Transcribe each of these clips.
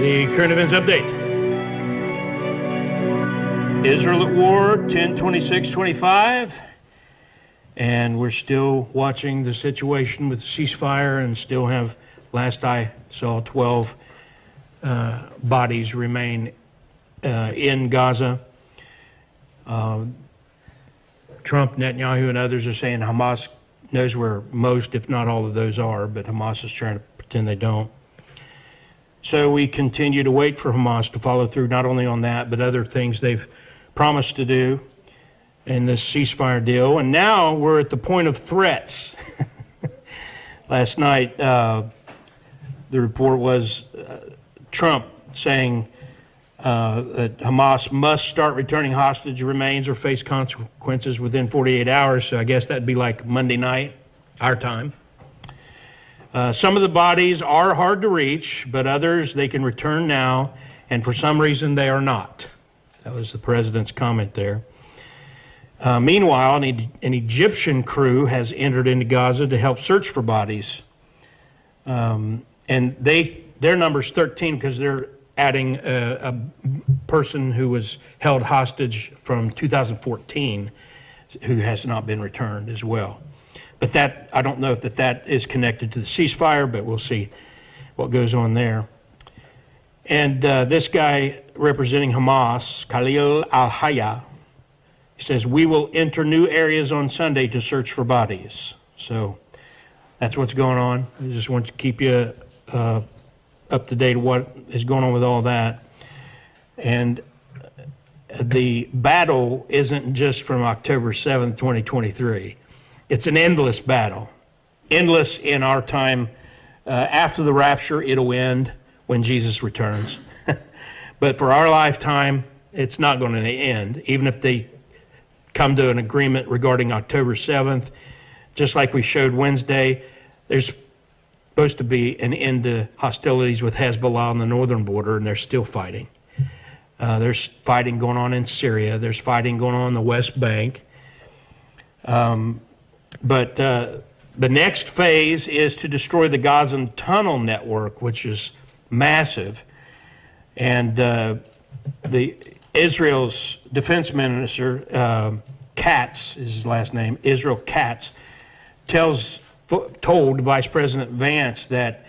The current events update. Israel at war, 10/26/25, and we're still watching the situation with the ceasefire and still have, last I saw, 12 bodies remain in Gaza. Trump, Netanyahu, and others are saying Hamas knows where most, if not all of those are, but Hamas is trying to pretend they don't. So we continue to wait for Hamas to follow through not only on that, but other things they've promised to do in this ceasefire deal. And now we're at the point of threats. Last night, the report was Trump saying that Hamas must start returning hostage remains or face consequences within 48 hours. So I guess that'd be like Monday night, our time. Some of the bodies are hard to reach, but others they can return now, and for some reason they are not. That was the president's comment there. Meanwhile, an Egyptian crew has entered into Gaza to help search for bodies. And their number's 13 because they're adding a person who was held hostage from 2014 who has not been returned as well. But that, I don't know if that is connected to the ceasefire, but we'll see what goes on there. And this guy representing Hamas, Khalil al-Hayya, says, we will enter new areas on Sunday to search for bodies. So that's what's going on. I just want to keep you up to date of what is going on with all that. And the battle isn't just from October 7th, 2023. It's an endless battle. Endless in our time. After the rapture, it'll end when Jesus returns. But for our lifetime, it's not going to end. Even if they come to an agreement regarding October 7th, just like we showed Wednesday, there's supposed to be an end to hostilities with Hezbollah on the northern border, and they're still fighting. There's fighting going on in Syria. There's fighting going on the West Bank. But the next phase is to destroy the Gazan Tunnel network, which is massive. And the Israel's defense minister, Katz is his last name, Israel Katz, told Vice President Vance that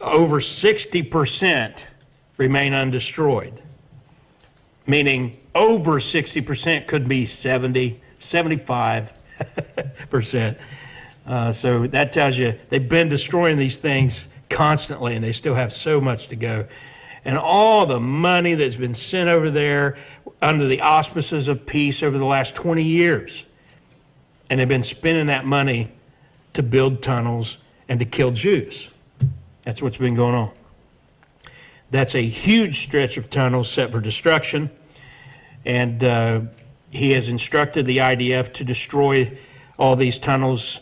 over 60% remain undestroyed, meaning over 60% could be 70, 75%. So that tells you they've been destroying these things constantly, and they still have so much to go. And all the money that's been sent over there under the auspices of peace over the last 20 years. And they've been spending that money to build tunnels and to kill Jews. That's what's been going on. That's a huge stretch of tunnels set for destruction. And he has instructed the IDF to destroy all these tunnels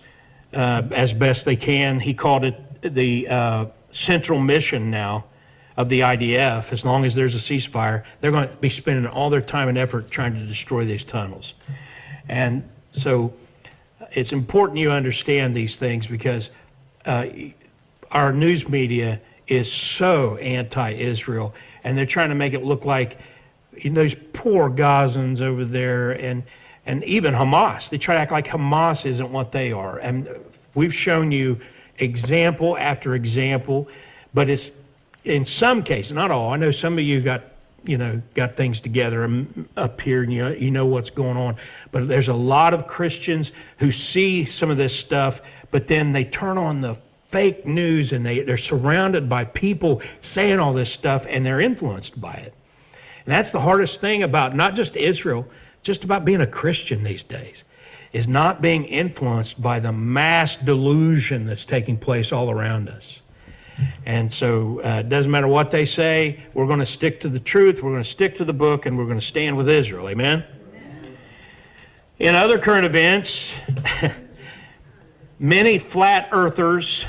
as best they can. He called it the central mission now of the IDF. As long as there's a ceasefire, they're going to be spending all their time and effort trying to destroy these tunnels. And so it's important you understand these things, because our news media is so anti-Israel, and they're trying to make it look like those poor Gazans over there, and even Hamas. They try to act like Hamas isn't what they are. And we've shown you example after example, but it's in some cases, not all. I know some of you got things together up here, and you know what's going on. But there's a lot of Christians who see some of this stuff, but then they turn on the fake news, and they're surrounded by people saying all this stuff, and they're influenced by it. And that's the hardest thing about not just Israel, just about being a Christian these days, is not being influenced by the mass delusion that's taking place all around us. And so it doesn't matter what they say, we're going to stick to the truth, we're going to stick to the book, and we're going to stand with Israel. Amen? Amen. In other current events, many flat earthers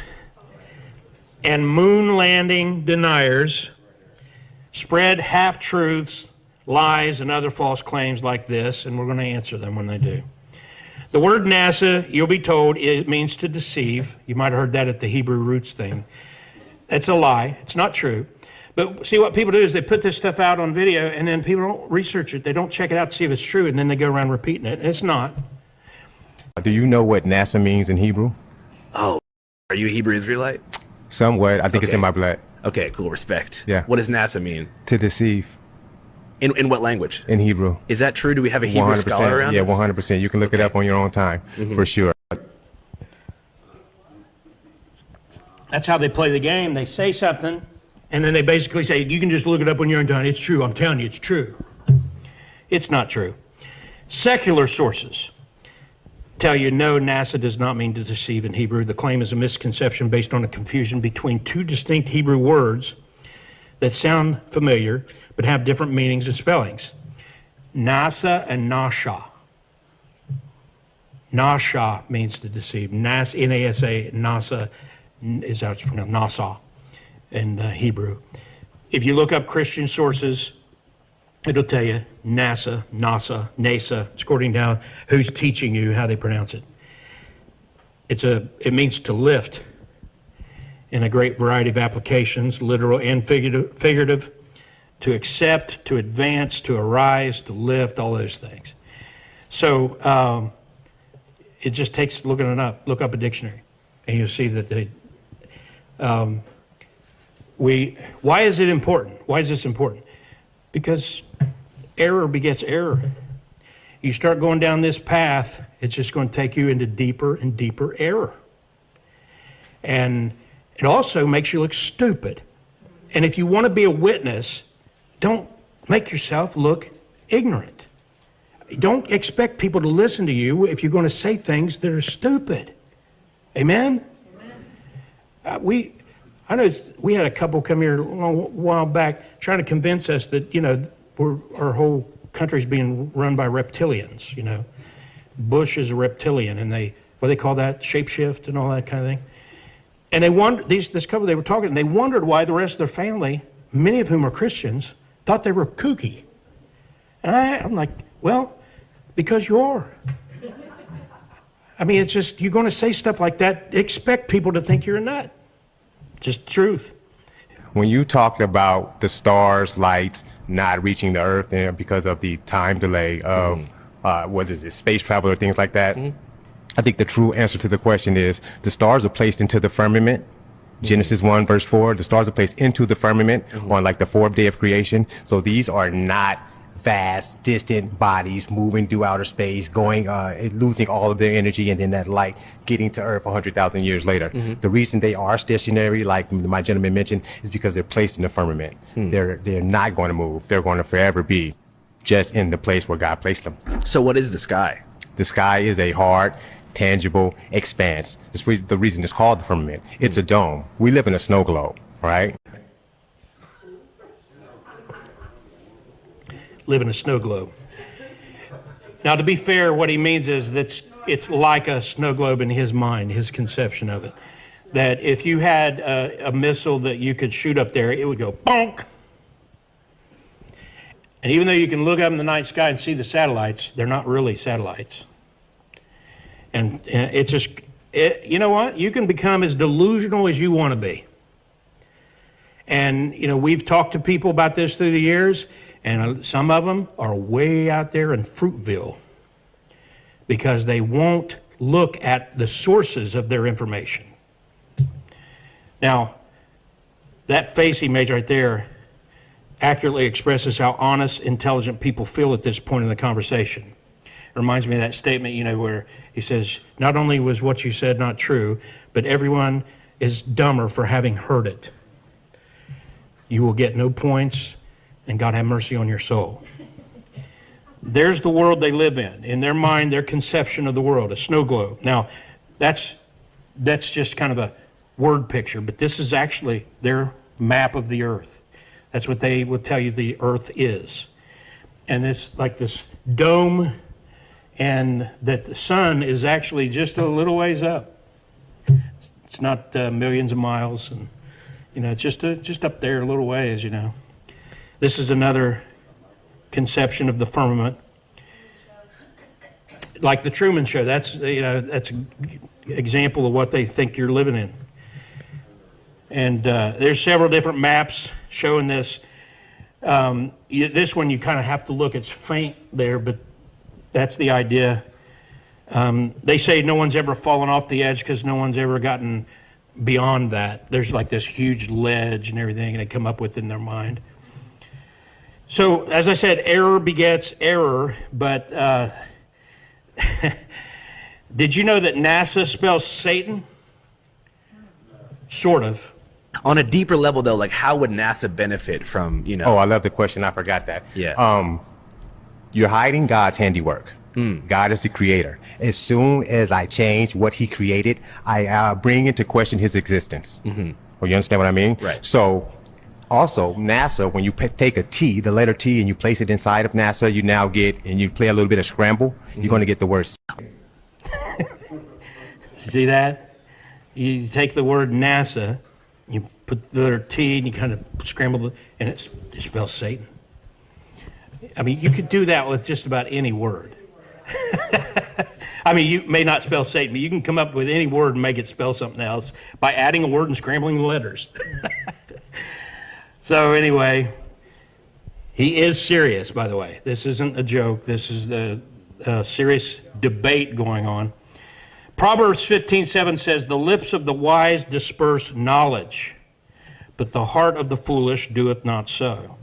and moon landing deniers spread half-truths, lies, and other false claims like this, and we're going to answer them when they do. The word NASA, you'll be told, it means to deceive. You might have heard that at the Hebrew roots thing. It's a lie. It's not true. But see, what people do is they put this stuff out on video, and then people don't research it. They don't check it out to see if it's true, and then they go around repeating it. It's not. Do you know what NASA means in Hebrew? Oh, are you a Hebrew Israelite? Somewhat. I think it's Okay. in my blood. Okay, cool. Respect. Yeah. What does NASA mean? To deceive In what language? in Hebrew. Is that true? Do we have a Hebrew scholar around Yeah, us? 100%. You can look it Okay. up on your own time, for sure. That's how they play the game. They say something, and then they basically say, you can just look it up on your own time. It's true. I'm telling you, it's true. It's not true. Secular sources tell you, no, NASA does not mean to deceive in Hebrew. The claim is a misconception based on a confusion between two distinct Hebrew words that sound familiar but have different meanings and spellings. Nasa and Nasha. Nasha means to deceive. N-A-S-A, Nasa is how it's pronounced, Nasa in Hebrew. If you look up Christian sources, it'll tell you NASA, NASA, it's according to who's teaching you how they pronounce it. It means to lift in a great variety of applications, literal and figurative, to accept, to advance, to arise, to lift, all those things. So it just takes looking it up. Look up a dictionary, and you'll see that why is it important? Why is this important? Because error begets error. You start going down this path, it's just going to take you into deeper and deeper error. And it also makes you look stupid. And if you want to be a witness, don't make yourself look ignorant. Don't expect people to listen to you if you're going to say things that are stupid. Amen? I know we had a couple come here a while back trying to convince us that, our whole country's being run by reptilians, Bush is a reptilian, and what they call that, shapeshift and all that kind of thing. And they wondered, this couple they were talking, and they wondered why the rest of their family, many of whom are Christians, thought they were kooky. And I'm like, well, because you are. I mean, it's just, you're going to say stuff like that, expect people to think you're a nut. Just the truth. When you talked about the stars, lights not reaching the Earth because of the time delay of, space travel or things like that, I think the true answer to the question is the stars are placed into the firmament. Genesis 1 verse 4, the stars are placed into the firmament on like the fourth day of creation. So these are not vast, distant bodies moving through outer space, going, losing all of their energy, and then that light getting to Earth 100,000 years later. The reason they are stationary, like my gentleman mentioned, is because they're placed in the firmament. They're not going to move. They're going to forever be just in the place where God placed them. So what is the sky? The sky is a hard, tangible expanse. That's the reason it's called the firmament. It's a dome. We live in a snow globe, right? Live in a snow globe. Now, to be fair, what he means is that it's like a snow globe in his mind, his conception of it. That if you had a missile that you could shoot up there, it would go bonk. And even though you can look up in the night sky and see the satellites, they're not really satellites. And it's just, you know what? You can become as delusional as you want to be. And, we've talked to people about this through the years, and some of them are way out there in Fruitville because they won't look at the sources of their information. Now, that face he made right there accurately expresses how honest, intelligent people feel at this point in the conversation. It reminds me of that statement, where he says, not only was what you said not true, but everyone is dumber for having heard it. You will get no points, and God have mercy on your soul. There's the world they live in. In their mind, their conception of the world, a snow globe. Now, that's just kind of a word picture, but this is actually their map of the earth. That's what they will tell you the earth is. And it's like this dome, and that the sun is actually just a little ways up. It's not millions of miles, and it's just up there a little ways, This is another conception of the firmament. Like the Truman Show, that's an example of what they think you're living in. And there's several different maps showing this. This one you kind of have to look. It's faint there, but that's the idea. They say no one's ever fallen off the edge because no one's ever gotten beyond that. There's like this huge ledge and everything, and they come up with it in their mind. So, as I said, error begets error, but did you know that NASA spells Satan? Sort of. On a deeper level, though, like how would NASA benefit from, you know? Oh, I love the question. I forgot that. Yeah. You're hiding God's handiwork. God is the creator. As soon as I change what he created, I bring into question his existence. Well, you understand what I mean? Right. So also NASA, when you take a T, the letter T, and you place it inside of NASA, you now get, and you play a little bit of scramble, you're going to get the word. See that? You take the word NASA, you put the letter T, and you kind of scramble it, and it spells Satan. I mean, you could do that with just about any word. I mean, you may not spell Satan, but you can come up with any word and make it spell something else by adding a word and scrambling the letters. So anyway, he is serious, by the way. This isn't a joke. This is the serious debate going on. Proverbs 15:7 says, "The lips of the wise disperse knowledge, but the heart of the foolish doeth not so."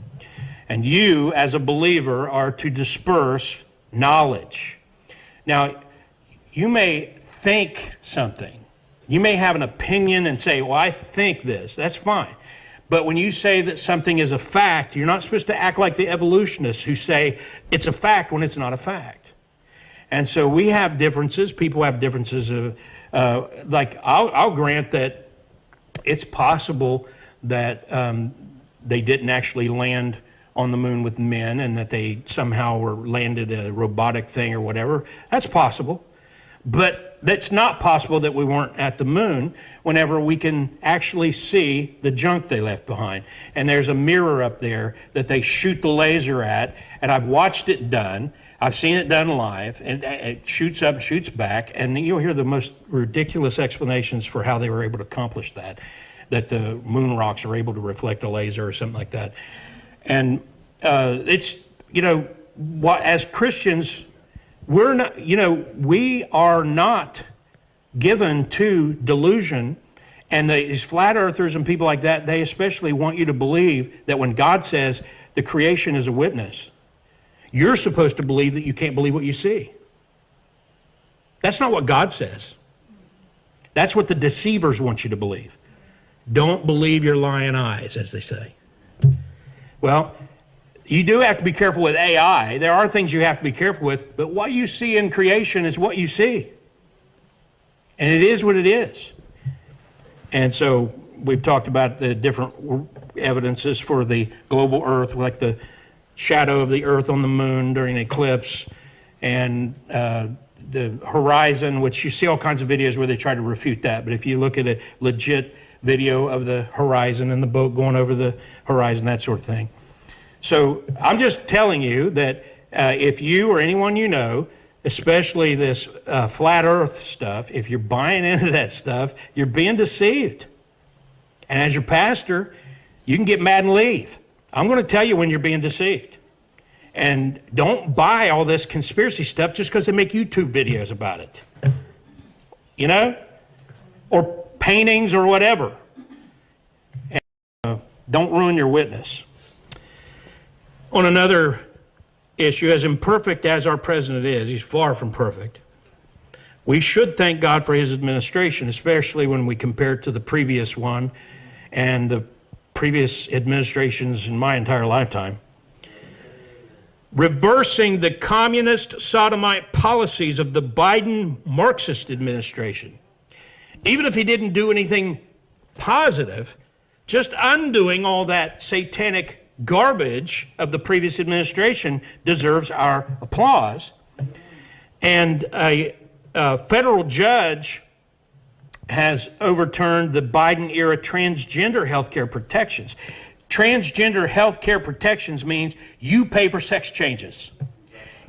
And you, as a believer, are to disperse knowledge. Now, you may think something. You may have an opinion and say, well, I think this. That's fine. But when you say that something is a fact, you're not supposed to act like the evolutionists who say it's a fact when it's not a fact. And so we have differences. People have differences of, like, I'll grant that it's possible that they didn't actually land on the moon with men and that they somehow were landed a robotic thing or whatever. That's possible. But that's not possible that we weren't at the moon whenever we can actually see the junk they left behind. And there's a mirror up there that they shoot the laser at, and I've watched it done. I've seen it done live, and it shoots up, shoots back, and you'll hear the most ridiculous explanations for how they were able to accomplish that the moon rocks are able to reflect a laser or something like that. And it's, you know, as Christians, we're not, you know, we are not given to delusion. And these flat earthers and people like that, they especially want you to believe that when God says the creation is a witness, you're supposed to believe that you can't believe what you see. That's not what God says. That's what the deceivers want you to believe. Don't believe your lying eyes, as they say. Well, you do have to be careful with AI. There are things you have to be careful with, but what you see in creation is what you see. And it is what it is. And so we've talked about the different evidences for the global Earth, like the shadow of the Earth on the moon during an eclipse, and the horizon, which you see all kinds of videos where they try to refute that. But if you look at a legit video of the horizon and the boat going over the horizon, that sort of thing. So I'm just telling you that if you or anyone you know, especially this flat earth stuff, if you're buying into that stuff, you're being deceived. And as your pastor, you can get mad and leave. I'm going to tell you when you're being deceived. And don't buy all this conspiracy stuff just because they make YouTube videos about it. You know? Or paintings or whatever. And, don't ruin your witness. On another issue, as imperfect as our president is, he's far from perfect. We should thank God for his administration, especially when we compare it to the previous one and the previous administrations in my entire lifetime. Reversing the communist Sodomite policies of the Biden Marxist administration. Even if he didn't do anything positive, just undoing all that satanic garbage of the previous administration deserves our applause. And a federal judge has overturned the Biden-era transgender health care protections. Transgender health care protections means you pay for sex changes.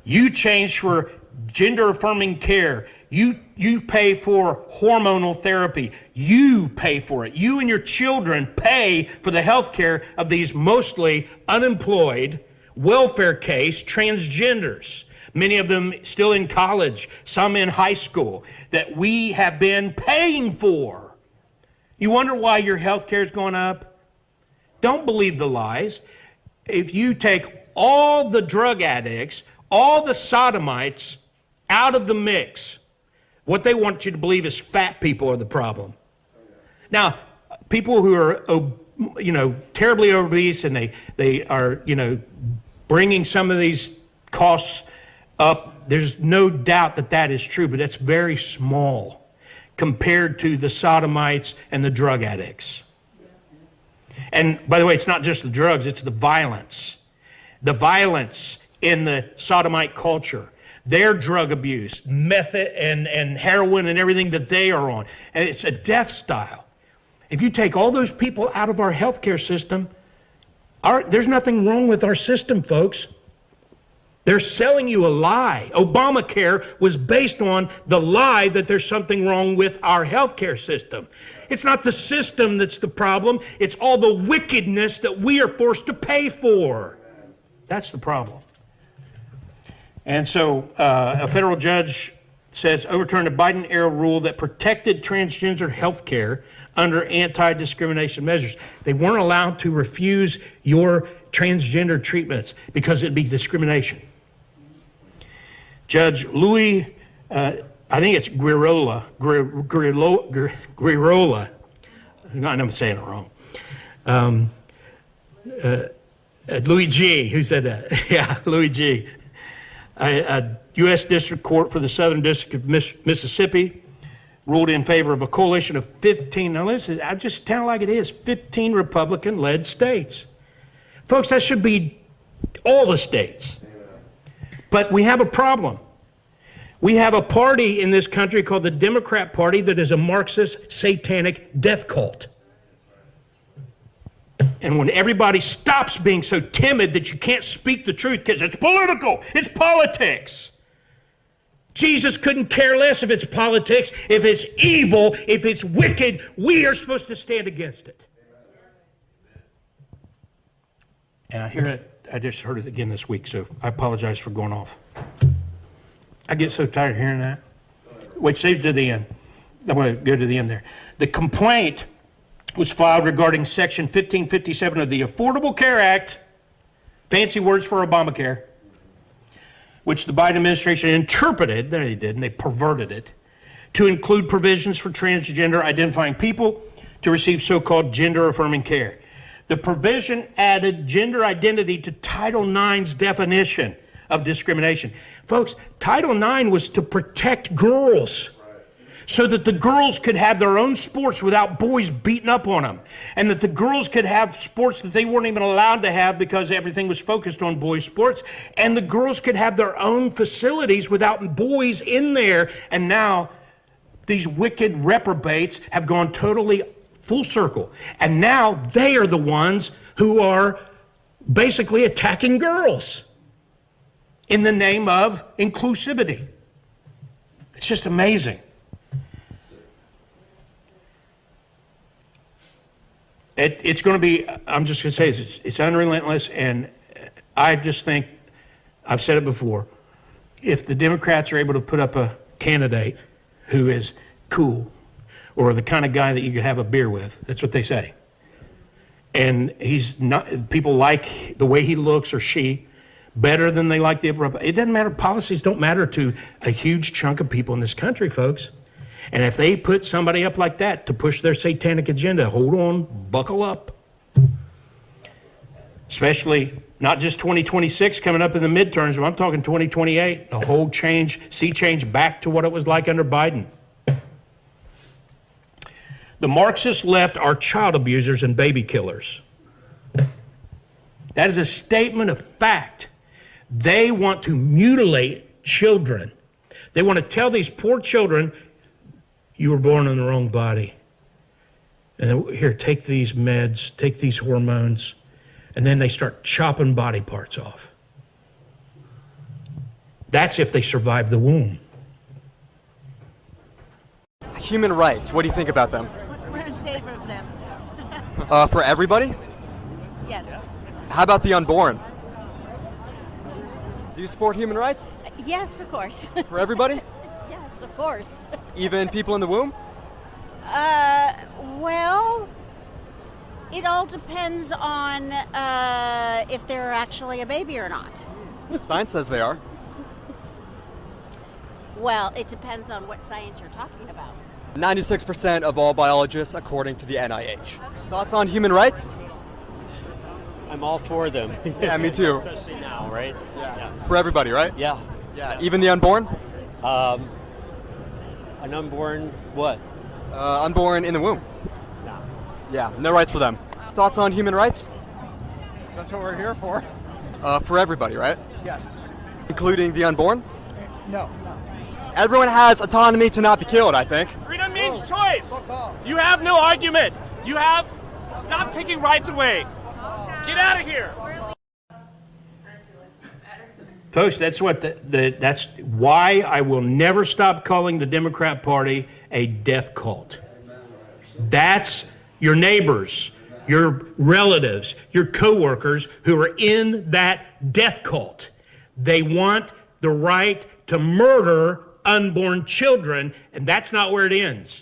You change for gender-affirming care. You pay for hormonal therapy. You pay for it. You and your children pay for the health care of these mostly unemployed, welfare case transgenders. Many of them still in college, some in high school, that we have been paying for. You wonder why your health care is going up? Don't believe the lies. If you take all the drug addicts, all the sodomites out of the mix, what they want you to believe is fat people are the problem. Now, people who are, terribly obese and they are, bringing some of these costs up, there's no doubt that that is true, but that's very small compared to the sodomites and the drug addicts. And by the way, it's not just the drugs, it's the violence. The violence in the sodomite culture. Their drug abuse, meth and heroin and everything that they are on. And it's a death style. If you take all those people out of our healthcare system, there's nothing wrong with our system, folks. They're selling you a lie. Obamacare was based on the lie that there's something wrong with our healthcare system. It's not the system that's the problem. It's all the wickedness that we are forced to pay for. That's the problem. And so a federal judge says overturned a Biden-era rule that protected transgender health care under anti-discrimination measures. They weren't allowed to refuse your transgender treatments because it'd be discrimination. Judge Louis, I think it's Grirola. I'm saying it wrong. Louis G. Who said that? Yeah, Louis G. A U.S. District Court for the Southern District of Mississippi ruled in favor of a coalition of 15, now listen, I just tell it like it is, 15 Republican-led states. Folks, that should be all the states. But we have a problem. We have a party in this country called the Democrat Party that is a Marxist satanic death cult. And when everybody stops being so timid that you can't speak the truth because it's political, it's politics. Jesus couldn't care less if it's politics, if it's evil, if it's wicked. We are supposed to stand against it. And I hear it, I just heard it again this week, so I apologize for going off. I get so tired of hearing that. Wait, save it to the end. I'm going to go to the end there. The complaint was filed regarding Section 1557 of the Affordable Care Act, fancy words for Obamacare, which the Biden administration interpreted, they did, and they perverted it, to include provisions for transgender identifying people to receive so-called gender-affirming care. The provision added gender identity to Title IX's definition of discrimination. Folks, Title IX was to protect girls, so that the girls could have their own sports without boys beating up on them, and that the girls could have sports that they weren't even allowed to have because everything was focused on boys' sports, and the girls could have their own facilities without boys in there. And now these wicked reprobates have gone totally full circle, and now they are the ones who are basically attacking girls in the name of inclusivity. It's just amazing. It's going to be, I'm just going to say, it's unrelentless, and I just think, I've said it before, if the Democrats are able to put up a candidate who is cool, or the kind of guy that you could have a beer with, that's what they say, and he's not, people like the way he looks or she better than they like the, it doesn't matter, policies don't matter to a huge chunk of people in this country, folks. And if they put somebody up like that to push their satanic agenda, hold on, buckle up. Especially not just 2026 coming up in the midterms, but I'm talking 2028, the whole sea change back to what it was like under Biden. The Marxist left are child abusers and baby killers. That is a statement of fact. They want to mutilate children. They want to tell these poor children, you were born in the wrong body. And here, take these meds, take these hormones, and then they start chopping body parts off. That's if they survive the womb. Human rights, what do you think about them? We're in favor of them. For everybody? Yes. How about the unborn? Do you support human rights? Yes, of course. For everybody? Yes, of course. Even people in the womb? Well, it all depends on if they're actually a baby or not. Science says they are. Well, it depends on what science you're talking about. 96% of all biologists, according to the NIH. Thoughts on human rights? I'm all for them. Yeah, me too. Especially now, right? Yeah. For everybody, right? Yeah. Yeah, even the unborn? An unborn what? Unborn in the womb. No. Yeah, no rights for them. Thoughts on human rights? That's what we're here for. For everybody, right? Yes. Including the unborn? No. Everyone has autonomy to not be killed, I think. Freedom means choice. You have no argument. You have. Stop taking rights away. Get out of here. Folks, that's what that's why I will never stop calling the Democrat Party a death cult. That's your neighbors, your relatives, your coworkers who are in that death cult. They want the right to murder unborn children, and that's not where it ends.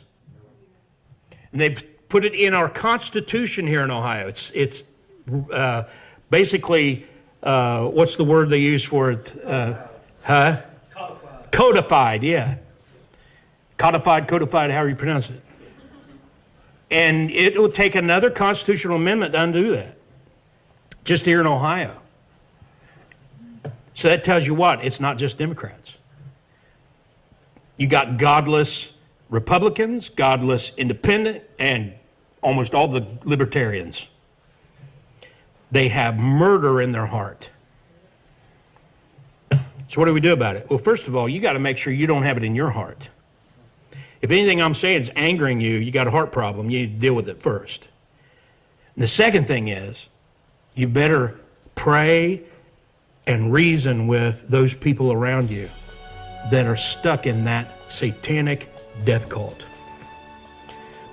And they've put it in our Constitution here in Ohio. It's basically, what's the word they use for it? Codified, yeah. Codified, however you pronounce it. And it will take another constitutional amendment to undo that, just here in Ohio. So that tells you what? It's not just Democrats. You got godless Republicans, godless independent, and almost all the libertarians. They have murder in their heart. So what do we do about it? Well, first of all, you got to make sure you don't have it in your heart. If anything I'm saying is angering you, you got a heart problem, you need to deal with it first. And the second thing is, you better pray and reason with those people around you that are stuck in that satanic death cult.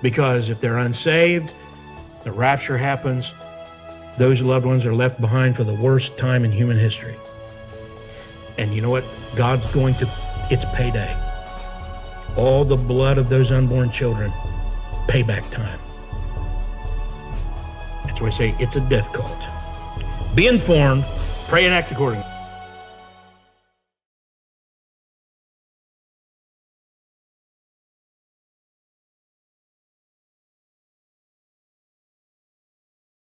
Because if they're unsaved, the rapture happens, those loved ones are left behind for the worst time in human history. And you know what? God's going to, it's payday. All the blood of those unborn children, payback time. That's why I say it's a death cult. Be informed, pray and act accordingly.